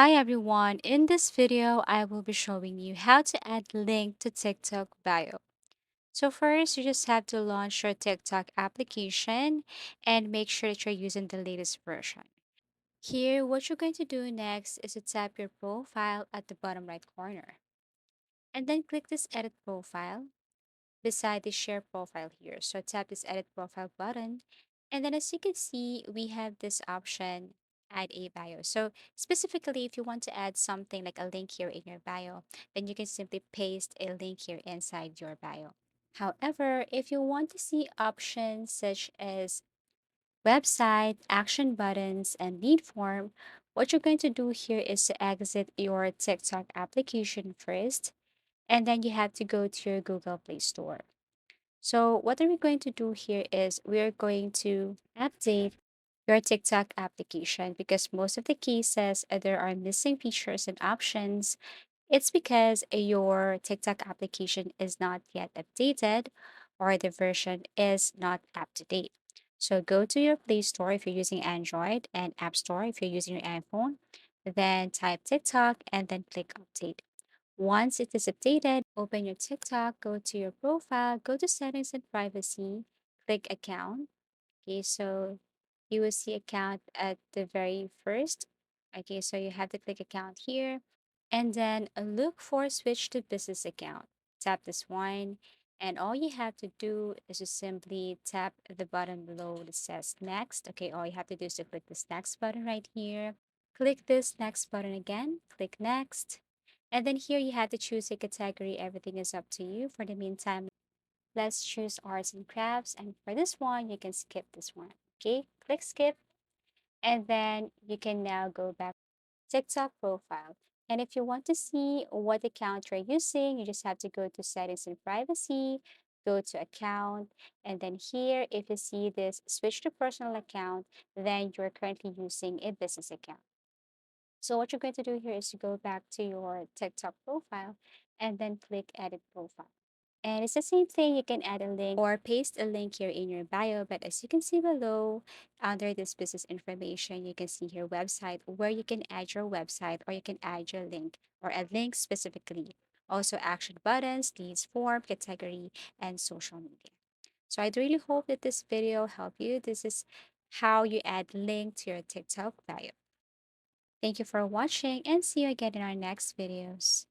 Hi everyone, in this video I will be showing you how to add link to TikTok bio. So first you just have to launch your TikTok application and make sure that you're using the latest version. Here what you're going to do next is to tap your profile at the bottom right corner and then click this edit profile beside the share profile here. So tap this edit profile button. And then as you can see, we have this option, add a bio. So specifically, if you want to add something like a link here in your bio, then you can simply paste a link here inside your bio. However, if you want to see options such as website, action buttons, and lead form, what you're going to do here is to exit your TikTok application first, and then you have to go to your Google Play Store. So what are we going to do here is we're going to update your TikTok application because most of the cases there are missing features and options. It's because your TikTok application is not yet updated or the version is not up to date. So go to your Play Store if you're using Android and App Store if you're using your iPhone. Then type TikTok and then click update. Once it is updated, open your TikTok, go to your profile, go to settings and privacy, click account. Okay, so you will see account at the very first. Okay, so you have to click account here and then look for switch to business account. Tap this one, and all you have to do is to simply tap the button below that says next. Okay, all you have to do is to click this next button right here. Click this next button again, click next. And then here you have to choose a category. Everything is up to you. For the meantime, let's choose arts and crafts. And for this one, you can skip this one. Okay, click skip. And then you can now go back to TikTok profile. And if you want to see what account you're using, you just have to go to settings and privacy, go to account. And then here, if you see this switch to personal account, then you're currently using a business account. So what you're going to do here is to go back to your TikTok profile and then click edit profile. And it's the same thing. You can add a link or paste a link here in your bio. But as you can see below, under this business information, you can see here website where you can add your website or you can add your link or a link specifically. Also action buttons, leads form, category, and social media. So I really hope that this video helped you. This is how you add link to your TikTok bio. Thank you for watching and see you again in our next videos.